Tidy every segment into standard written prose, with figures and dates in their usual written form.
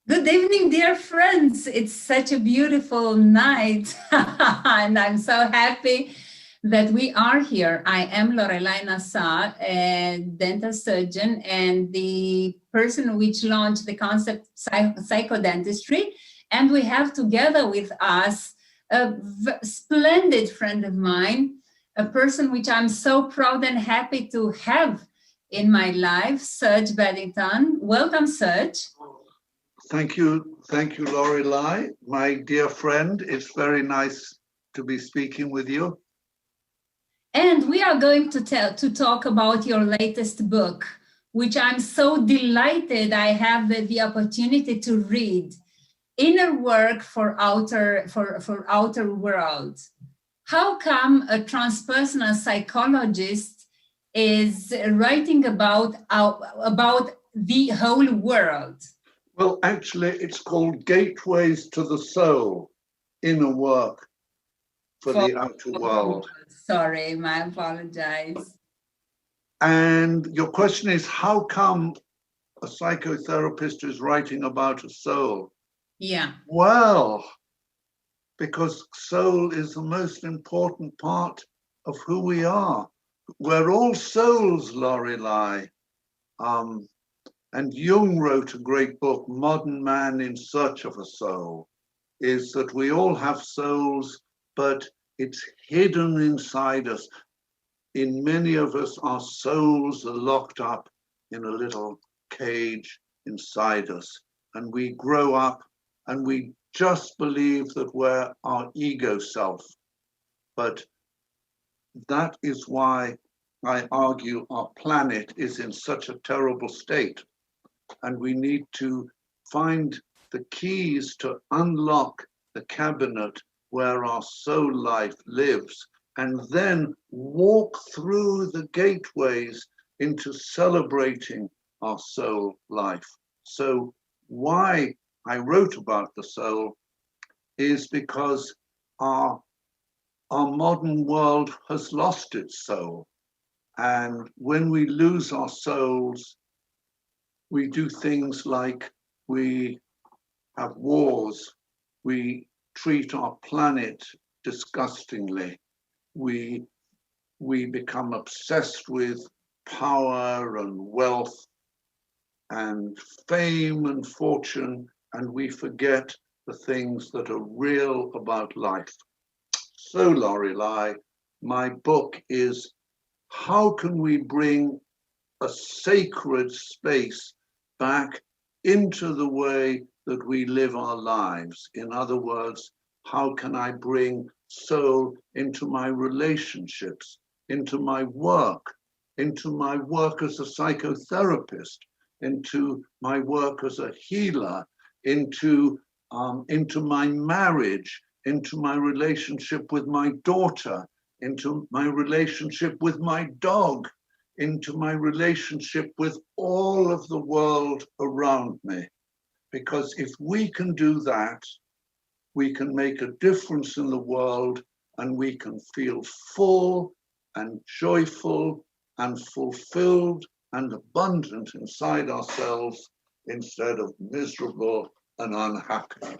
Good evening, dear friends. It's such a beautiful night, and I'm so happy that we are here. I am Lorelei Nassar, a dental surgeon and the person which launched the concept psychodentistry. And we have together with us a splendid friend of mine, a person which I'm so proud and happy to have in my life, Serge Beddington. Welcome, Serge. Thank you, Lorelei, my dear friend. It's very nice to be speaking with you. And we are going to talk about your latest book, which I'm so delighted I have the opportunity to read, Inner Work for Outer World. How come a transpersonal psychologist is writing about the whole world? Well, actually, it's called Gateways to the Soul, Inner Work for the Outer World. Sorry, my apologies. And your question is, how come a psychotherapist is writing about a soul? Yeah. Well, because soul is the most important part of who we are. We're all souls, Lorelei. And Jung wrote a great book, Modern Man in Search of a Soul, is that we all have souls, but it's hidden inside us. In many of us, our souls are locked up in a little cage inside us. And we grow up and we just believe that we're our ego self. But that is why I argue our planet is in such a terrible state. And we need to find the keys to unlock the cabinet where our soul life lives, and then walk through the gateways into celebrating our soul life. So why I wrote about the soul is because our modern world has lost its soul. And when we lose our souls, we do things like we have wars, we treat our planet disgustingly, we become obsessed with power and wealth and fame and fortune, and we forget the things that are real about life. So, Lorelei, my book is, how can we bring a sacred space back into the way that we live our lives? In other words, how can I bring soul into my relationships, into my work as a psychotherapist, into my work as a healer, into my marriage, into my relationship with my daughter, into my relationship with my dog, into my relationship with all of the world around me. Because if we can do that, we can make a difference in the world, and we can feel full and joyful and fulfilled and abundant inside ourselves instead of miserable and unhappy.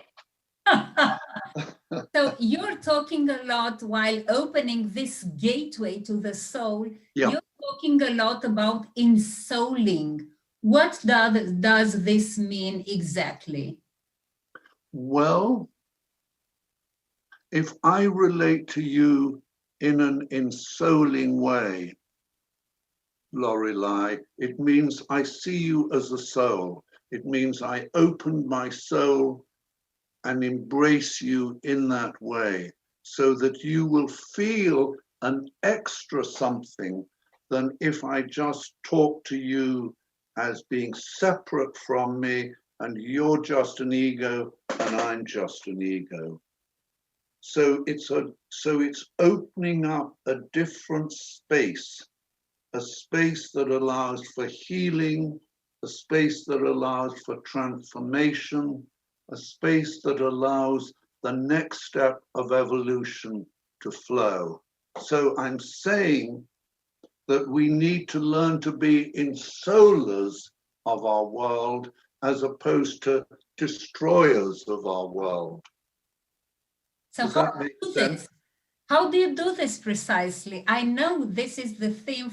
So you're talking a lot while opening this gateway to the soul. Yeah. You're talking a lot about ensouling. What does this mean exactly? Well, if I relate to you in an ensouling way, Lorelei, it means I see you as a soul. It means I open my soul and embrace you in that way, so that you will feel an extra something than if I just talk to you as being separate from me, and you're just an ego and I'm just an ego. So it's opening up a different space, a space that allows for healing, a space that allows for transformation, a space that allows the next step of evolution to flow. So I'm saying that we need to learn to be ensoulers of our world, as opposed to destroyers of our world. So Does that make sense? How do you do this precisely? I know this is the theme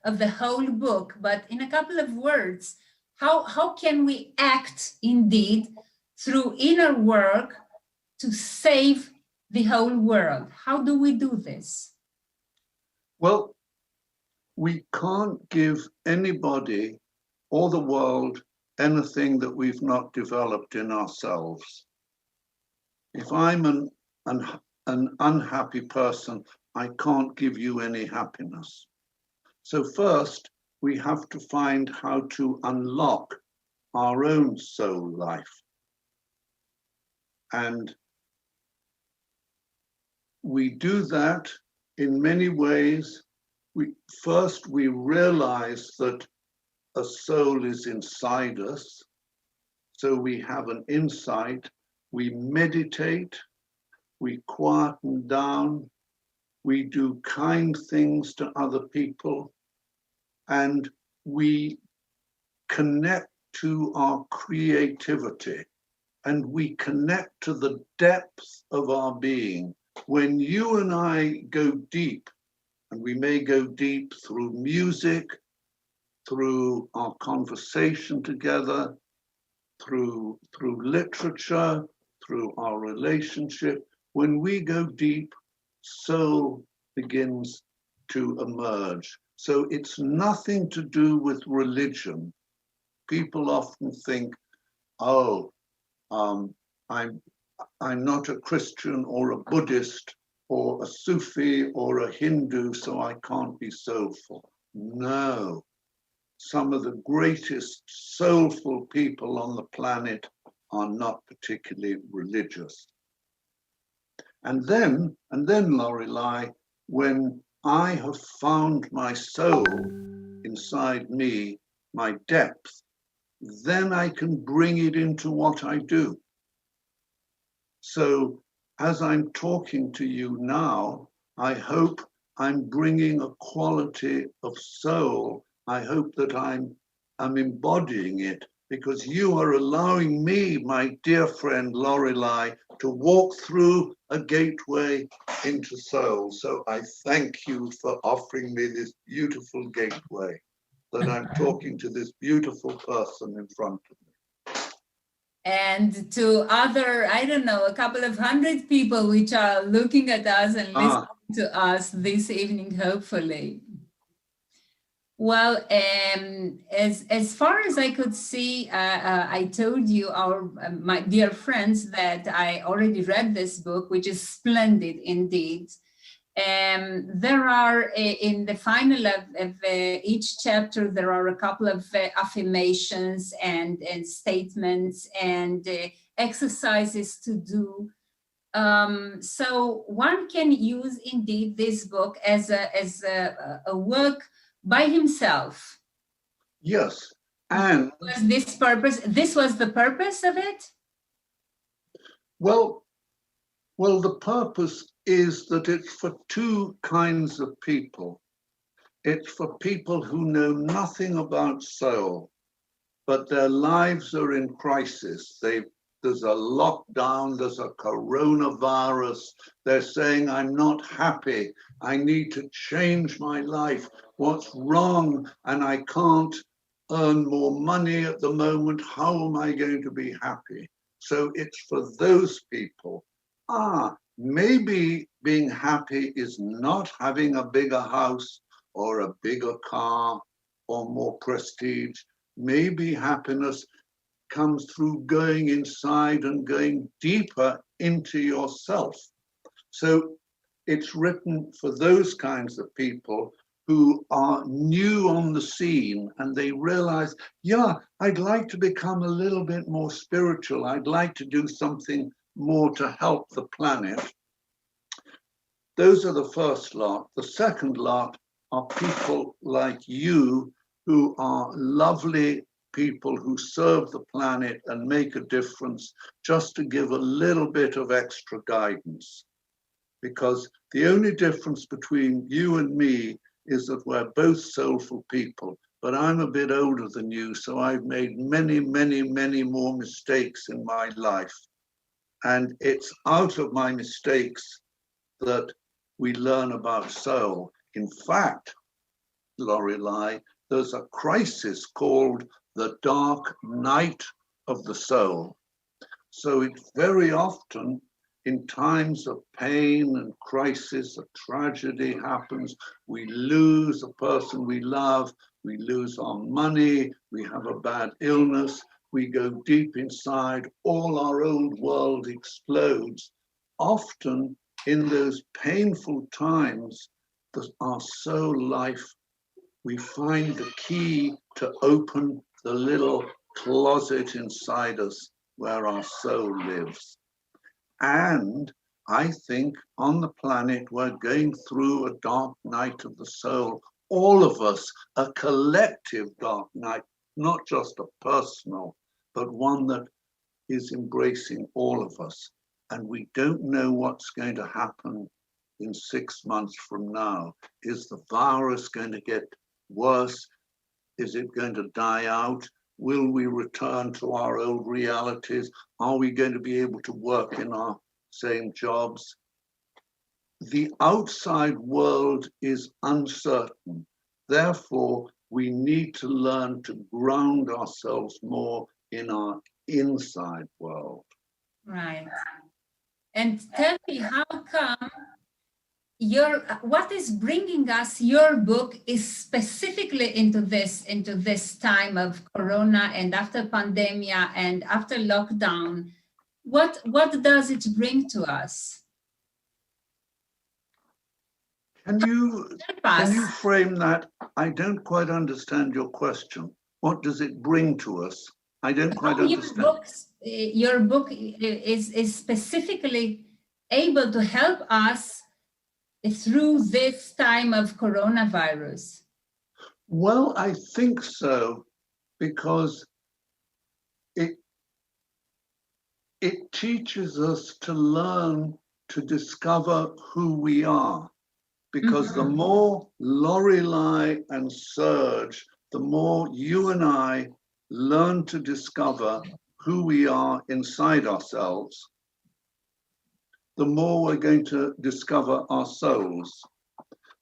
of the whole book, but in a couple of words, how can we act indeed through inner work to save the whole world? How do we do this? Well, we can't give anybody or the world anything that we've not developed in ourselves. If I'm an unhappy person, I can't give you any happiness. So first, we have to find how to unlock our own soul life. And we do that in many ways. First, we realize that a soul is inside us. So we have an insight, we meditate, we quieten down, we do kind things to other people, and we connect to our creativity, and we connect to the depth of our being. When you and I go deep, and we may go deep through music, through our conversation together, through literature, through our relationship, when we go deep, soul begins to emerge. So it's nothing to do with religion. People often think, oh, I'm not a Christian or a Buddhist or a Sufi or a Hindu, so I can't be soulful. No. Some of the greatest soulful people on the planet are not particularly religious. And then, Lorelei, when I have found my soul inside me, my depth, then I can bring it into what I do. So as I'm talking to you now, I hope I'm bringing a quality of soul. I hope that I'm embodying it, because you are allowing me, my dear friend Lorelei, to walk through a gateway into soul. So I thank you for offering me this beautiful gateway, that I'm talking to this beautiful person in front of me. And to other, I don't know, a couple of hundred people which are looking at us and listening to us this evening, hopefully. Well, as far as I could see, I told you, my dear friends, that I already read this book, which is splendid indeed. There are, in the final of each chapter, there are a couple of affirmations and statements and exercises to do. So one can use indeed this book as a work by himself. Yes, and was this purpose? This was the purpose of it? Well, the purpose is that it's for two kinds of people. It's for people who know nothing about soul, but their lives are in crisis. There's a lockdown, there's a coronavirus. They're saying, I'm not happy. I need to change my life. What's wrong? And I can't earn more money at the moment. How am I going to be happy? So it's for those people. Maybe being happy is not having a bigger house or a bigger car or more prestige. Maybe happiness comes through going inside and going deeper into yourself. So it's written for those kinds of people who are new on the scene and they realize, yeah, I'd like to become a little bit more spiritual. I'd like to do something more to help the planet. Those are the first lot. The second lot are people like you who are lovely people who serve the planet and make a difference, just to give a little bit of extra guidance. Because the only difference between you and me is that we're both soulful people. but I'm a bit older than you, so I've made many, many, many more mistakes in my life. And it's out of my mistakes that we learn about soul. In fact, Lorelei, there's a crisis called the dark night of the soul. So it's very often in times of pain and crisis, a tragedy happens, we lose a person we love, we lose our money, we have a bad illness, we go deep inside, all our old world explodes. Often in those painful times, our soul life, we find the key to open the little closet inside us where our soul lives. And I think on the planet, we're going through a dark night of the soul. All of us, a collective dark night, not just a personal, but one that is embracing all of us. And we don't know what's going to happen in 6 months from now. Is the virus going to get worse? Is it going to die out? Will we return to our old realities? Are we going to be able to work in our same jobs? The outside world is uncertain. Therefore, we need to learn to ground ourselves more in our inside world. Right. And tell me, how come what is bringing us your book is specifically into this time of Corona and after pandemia and after lockdown? What does it bring to us? Can you frame that? I don't quite understand your question. What does it bring to us? I don't quite understand. Your book is specifically able to help us through this time of coronavirus. Well, I think so, because it teaches us to learn to discover who we are. Because the more Lorelei and Serge, the more you and I learn to discover who we are inside ourselves, the more we're going to discover our souls.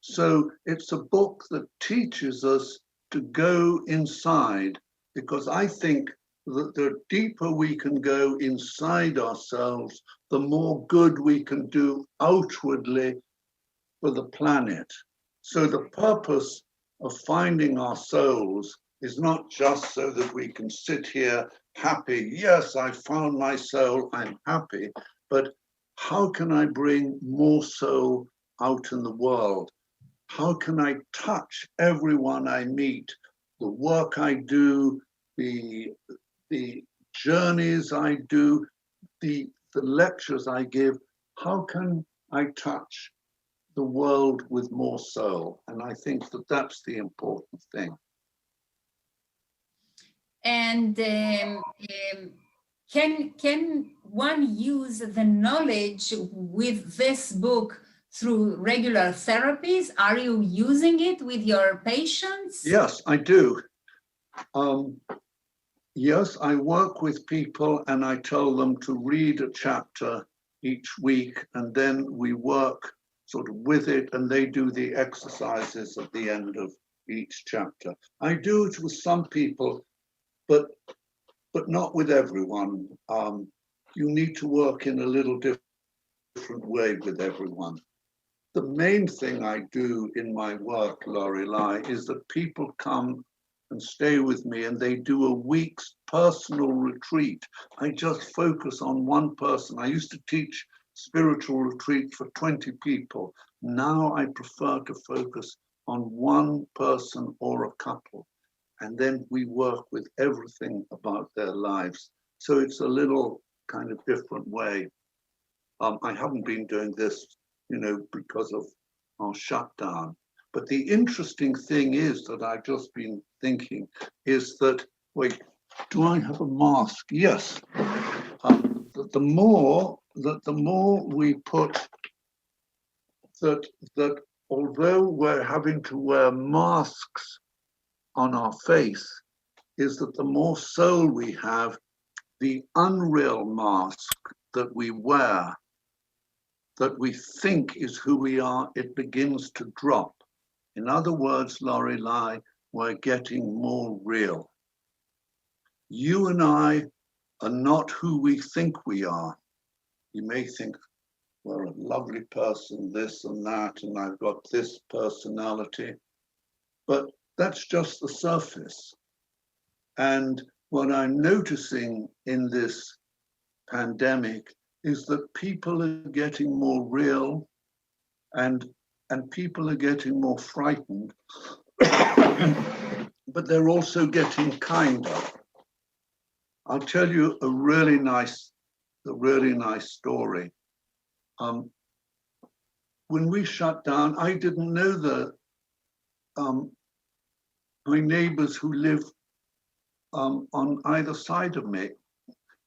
So it's a book that teaches us to go inside, because I think that the deeper we can go inside ourselves, the more good we can do outwardly for the planet. So the purpose of finding our souls is not just so that we can sit here happy. Yes, I found my soul, I'm happy, but how can I bring more soul out in the world? How can I touch everyone I meet? The work I do, the journeys I do, the lectures I give, how can I touch the world with more soul? And I think that that's the important thing. And can one use the knowledge with this book through regular therapies? Are you using it with your patients? Yes, I do. Yes, I work with people and I tell them to read a chapter each week, and then we work sort of with it, and they do the exercises at the end of each chapter. I do it with some people, but not with everyone. You need to work in a little different way with everyone. The main thing I do in my work, Lorelei, is that people come and stay with me and they do a week's personal retreat. I just focus on one person. I used to teach spiritual retreats for 20 people. Now I prefer to focus on one person or a couple. And then we work with everything about their lives. So it's a little kind of different way. I haven't been doing this, because of our shutdown. But the interesting thing is that I've just been thinking is that, wait, do I have a mask? Yes. That the more we put that although we're having to wear masks on our face is that the more soul we have, the unreal mask that we wear, that we think is who we are, it begins to drop. In other words, Lorelei, we're getting more real. You and I are not who we think we are. You may think, we're a lovely person, this and that, and I've got this personality, but that's just the surface. And what I'm noticing in this pandemic is that people are getting more real and people are getting more frightened, but they're also getting kinder. I'll tell you a really nice story. When we shut down, I didn't know that my neighbors who lived on either side of me,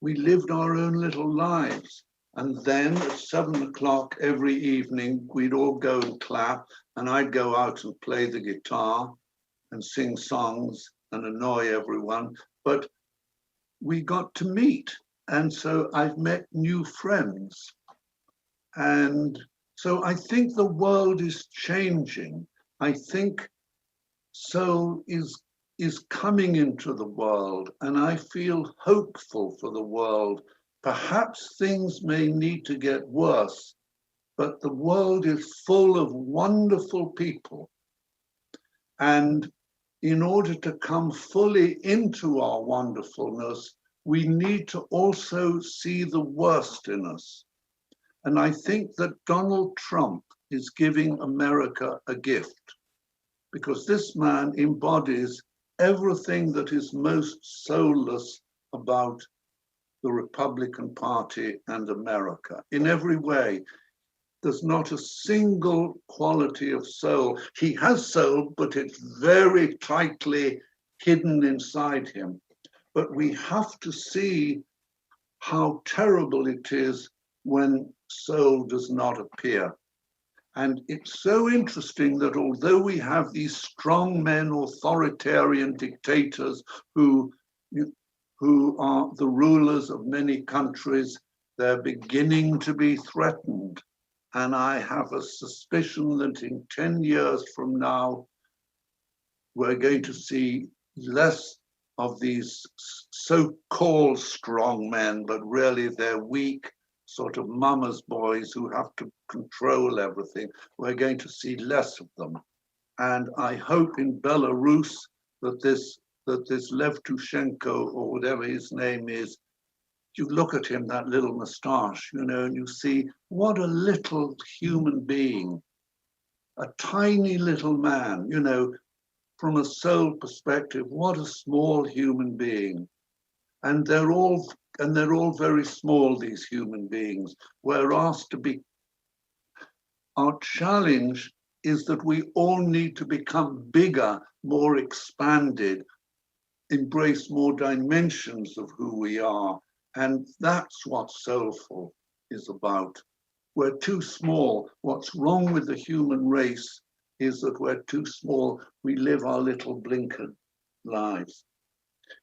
we lived our own little lives. And then at 7 o'clock every evening, we'd all go and clap, and I'd go out and play the guitar and sing songs and annoy everyone. But we got to meet. And so I've met new friends. And so I think the world is changing. I think soul is coming into the world, and I feel hopeful for the world. Perhaps things may need to get worse, but the world is full of wonderful people. And in order to come fully into our wonderfulness, we need to also see the worst in us. And I think that Donald Trump is giving America a gift, because this man embodies everything that is most soulless about the Republican Party and America. In every way, there's not a single quality of soul. He has soul, but it's very tightly hidden inside him. But we have to see how terrible it is when soul does not appear. And it's so interesting that although we have these strong men, authoritarian dictators who are the rulers of many countries, they're beginning to be threatened. And I have a suspicion that in 10 years from now, we're going to see less of these so-called strong men, but really they're weak, sort of mama's boys who have to control everything. We're going to see less of them. And I hope in Belarus that this Lev Tushenko, or whatever his name is, you look at him, that little moustache, you know, and you see what a little human being, a tiny little man, you know, from a soul perspective, what a small human being. And they're all very small, these human beings. We're asked to be, our challenge is that we all need to become bigger, more expanded, embrace more dimensions of who we are. And that's what soulful is about. We're too small. What's wrong with the human race is that we're too small. We live our little blinkered lives.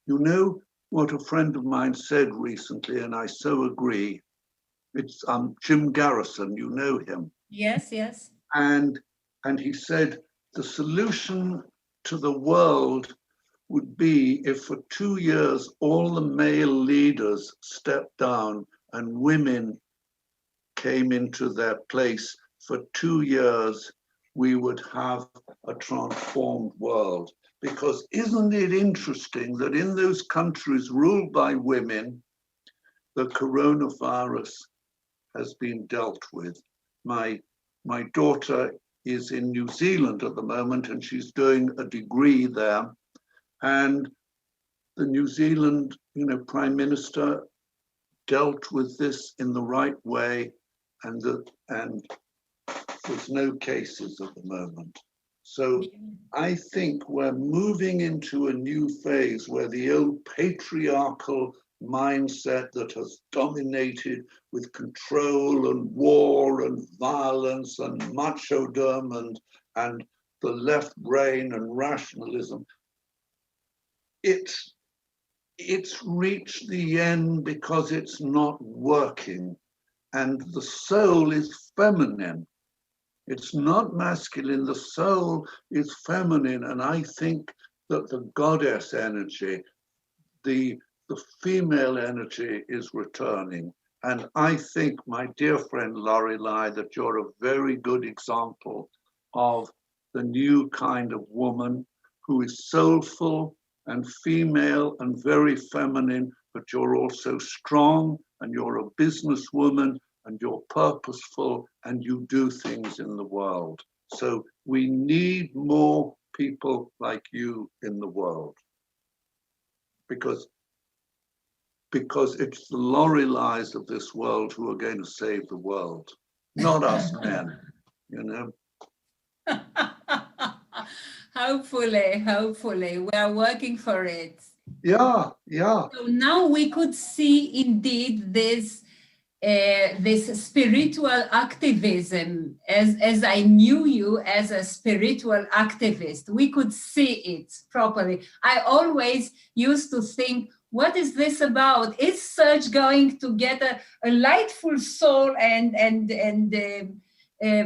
You know what a friend of mine said recently, and I so agree. It's Jim Garrison, you know him. Yes, yes. And he said, the solution to the world would be if for 2 years, all the male leaders stepped down and women came into their place. For 2 years, we would have a transformed world. Because isn't it interesting that in those countries ruled by women, the coronavirus has been dealt with? My daughter is in New Zealand at the moment, and she's doing a degree there. And the New Zealand, Prime Minister dealt with this in the right way, and there's no cases at the moment. So I think we're moving into a new phase where the old patriarchal mindset that has dominated with control and war and violence and machodom and the left brain and rationalism, it's reached the end because it's not working, and the soul is feminine. It's not masculine. The soul is feminine, and I think that the goddess energy, the female energy, is returning. And I think, my dear friend Lorelei, that you're a very good example of the new kind of woman who is soulful and female and very feminine, but you're also strong, and you're a businesswoman, and you're purposeful, and you do things in the world. So we need more people like you in the world, because it's the Lorelei's of this world who are going to save the world, not us men, you know. Hopefully, we are working for it. Yeah. So now we could see indeed this spiritual activism, as I knew you as a spiritual activist. We could see it properly. I always used to think, what is this about? Is Serge going to get a lightful soul and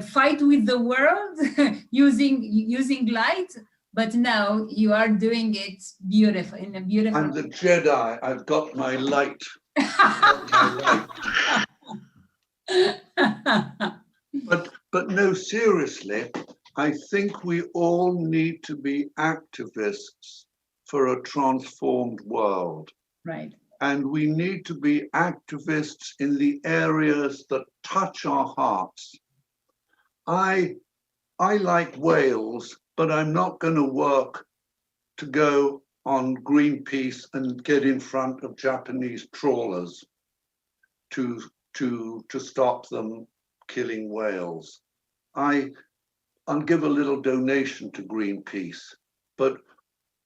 fight with the world using light? But now you are doing it beautiful, in a beautiful. I'm the Jedi. I've got my light. But no, seriously, I think we all need to be activists for a transformed world. Right. And we need to be activists in the areas that touch our hearts. I like whales, but I'm not going to work to go on Greenpeace and get in front of Japanese trawlers to stop them killing whales. I'll give a little donation to Greenpeace, but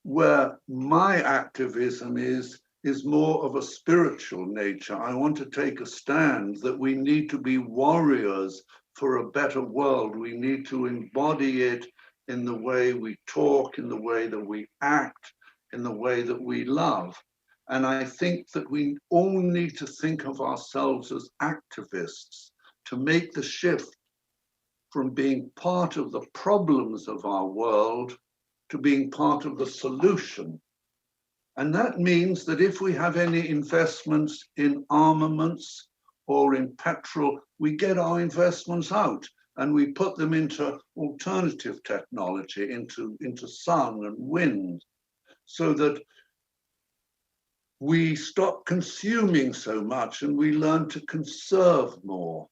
where my activism is more of a spiritual nature. I want to take a stand that we need to be warriors for a better world. We need to embody it in the way we talk, in the way that we act, in the way that we love. And I think that we all need to think of ourselves as activists to make the shift from being part of the problems of our world to being part of the solution. And that means that if we have any investments in armaments or in petrol, we get our investments out and we put them into alternative technology, into sun and wind, so that we stop consuming so much and we learn to conserve more.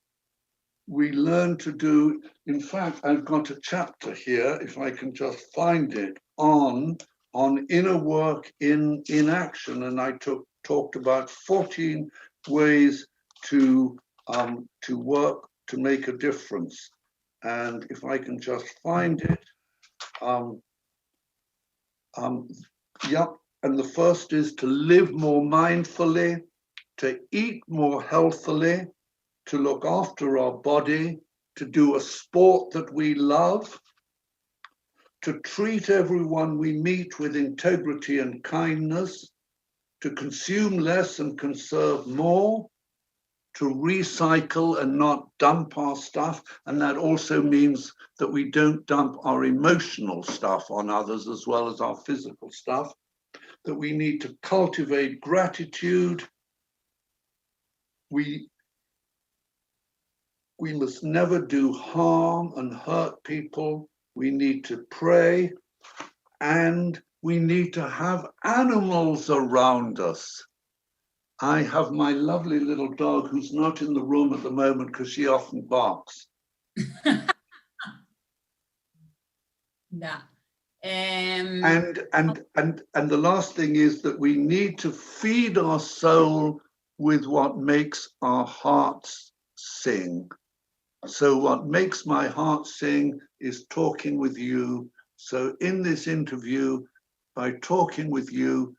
We learn to do, in fact, I've got a chapter here, if I can just find it, on inner work in action, and I talked about 14 ways to work to make a difference. And if I can just find it, yep. And the first is to live more mindfully, to eat more healthily, to look after our body, to do a sport that we love, to treat everyone we meet with integrity and kindness, to consume less and conserve more, to recycle and not dump our stuff. And that also means that we don't dump our emotional stuff on others as well as our physical stuff, that we need to cultivate gratitude. We must never do harm and hurt people. We need to pray, and we need to have animals around us. I have my lovely little dog who's not in the room at the moment because she often barks. Yeah. And the last thing is that we need to feed our soul with what makes our hearts sing. So what makes my heart sing is talking with you. So in this interview, by talking with you,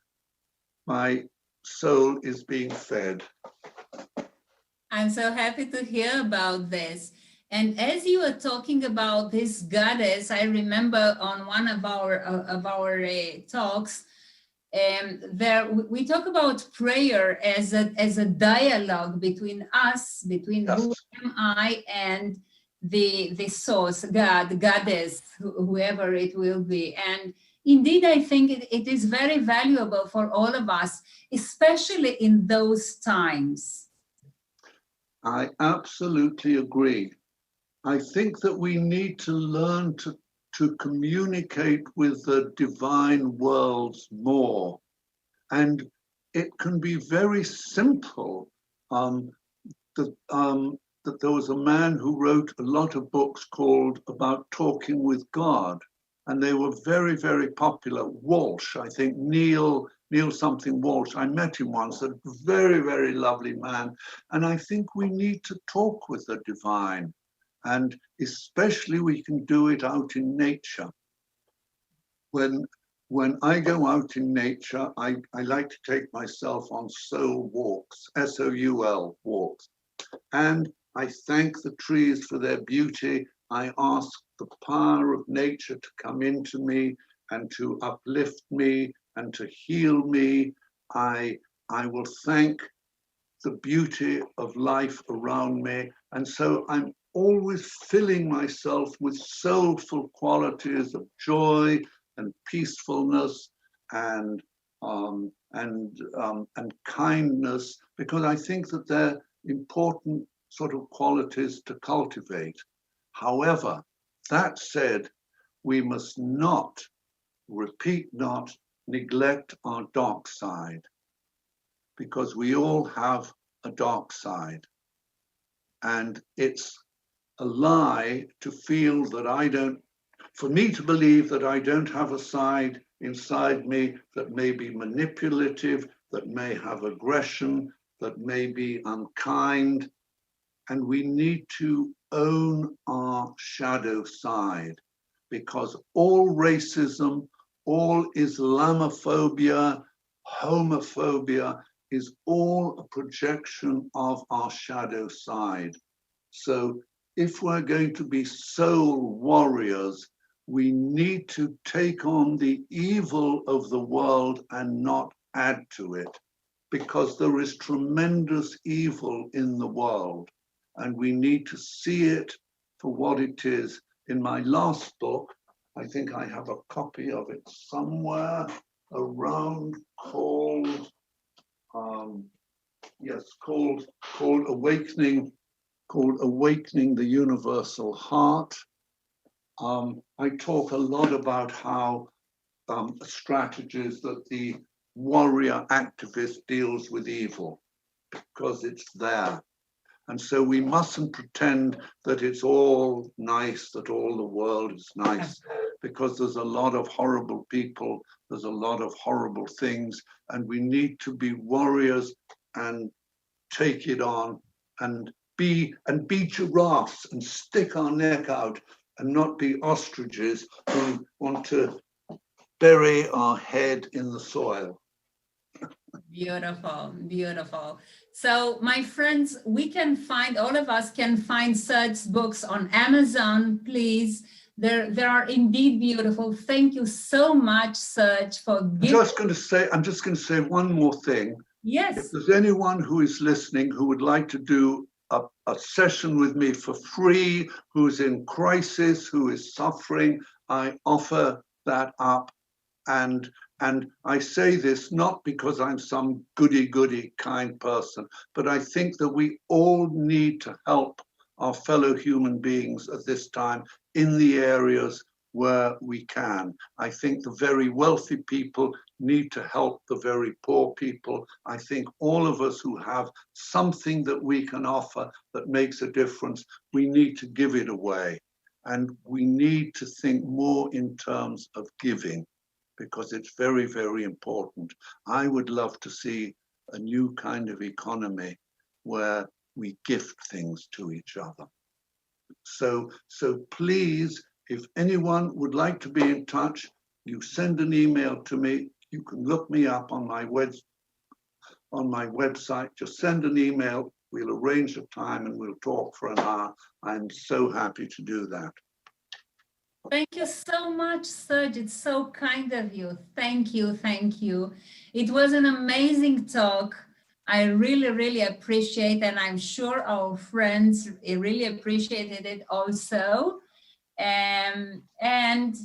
my soul is being fed. I'm so happy to hear about this. And as you were talking about this goddess, I remember on one of our talks, There we talk about prayer as a dialogue between us, between Yes. who am I and the source, God, goddess, whoever it will be. And indeed, I think it is very valuable for all of us, especially in those times. I absolutely agree. I think that we need to learn to communicate with the divine worlds more. And it can be very simple. That there was a man who wrote a lot of books called About Talking with God. And they were very, very popular. Walsh, I think, Neil something Walsh. I met him once, a very, very lovely man. And I think we need to talk with the divine. And especially we can do it out in nature. When I go out in nature, I like to take myself on soul walks, S-O-U-L walks. And I thank the trees for their beauty. I ask the power of nature to come into me and to uplift me and to heal me. I will thank the beauty of life around me. And so I'm always filling myself with soulful qualities of joy and peacefulness and kindness, because I think that they're important sort of qualities to cultivate. However, that said, we must not, repeat not, neglect our dark side, because we all have a dark side. And it's a lie to feel that for me to believe that I don't have a side inside me that may be manipulative, that may have aggression, that may be unkind. And we need to own our shadow side, because all racism, all Islamophobia, homophobia is all a projection of our shadow side. So if we're going to be soul warriors, we need to take on the evil of the world and not add to it, because there is tremendous evil in the world, and we need to see it for what it is. In my last book, I think I have a copy of it somewhere around, called Awakening, Awakening the Universal Heart. I talk a lot about how strategies that the warrior activist deals with evil, because it's there. And so we mustn't pretend that it's all nice, that all the world is nice, because there's a lot of horrible people, there's a lot of horrible things, and we need to be warriors and take it on and be giraffes and stick our neck out and not be ostriches who want to bury our head in the soil. Beautiful, beautiful. So my friends, all of us can find Serge's books on Amazon, please. There are indeed beautiful. Thank you so much, Serge, for giving. I'm just going to say one more thing. Yes. If there's anyone who is listening who would like to do a session with me for free, who's in crisis, who is suffering, I offer that up. And I say this not because I'm some goody-goody kind person, but I think that we all need to help our fellow human beings at this time in the areas where we can. I think the very wealthy people need to help the very poor people. I think all of us who have something that we can offer that makes a difference, we need to give it away. And we need to think more in terms of giving, because it's very, very important. I would love to see a new kind of economy where we gift things to each other. So please, if anyone would like to be in touch, you send an email to me. You can look me up on my website. Just send an email. We'll arrange a time and we'll talk for an hour. I'm so happy to do that. Thank you so much, Serge. It's so kind of you. Thank you. Thank you. It was an amazing talk. I really, really appreciate, and I'm sure our friends really appreciated it also. And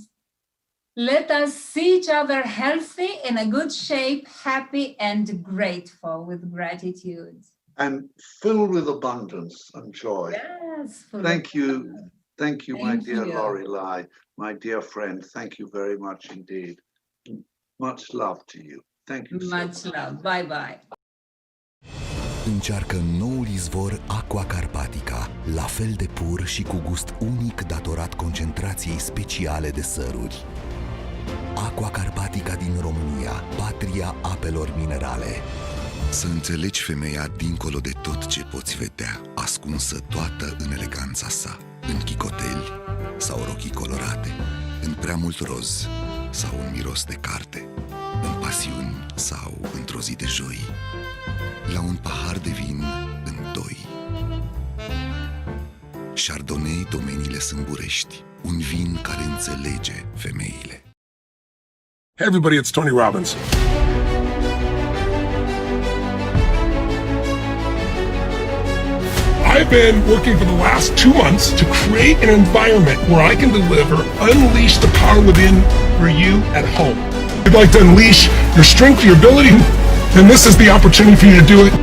let us see each other healthy, in a good shape, happy and grateful, with gratitude. And filled with abundance and joy. Yes. Thank you. Thank you, my dear you. Lorelei, my dear friend. Thank you very much indeed. Much love to you. Thank you so much. Love. Bye-bye. Încearcă noul izvor Aqua Carpatica, la fel de pur și cu gust unic datorat concentrației speciale de săruri. Aqua Carpatica din România, patria apelor minerale. Să înțelegi femeia dincolo de tot ce poți vedea, ascunsă toată în eleganța sa, în chicoteli sau rochii colorate, în prea mult roz sau un miros de carte, în pasiuni sau într-o zi de joi, la un pahar de vin în doi. Chardonnay domeniile Sâmburești, un vin care înțelege femeile. Hey everybody, it's Tony Robbins. I've been working for the last 2 months to create an environment where I can deliver Unleash the Power Within for you at home. If you'd like to unleash your strength, your ability, then this is the opportunity for you to do it.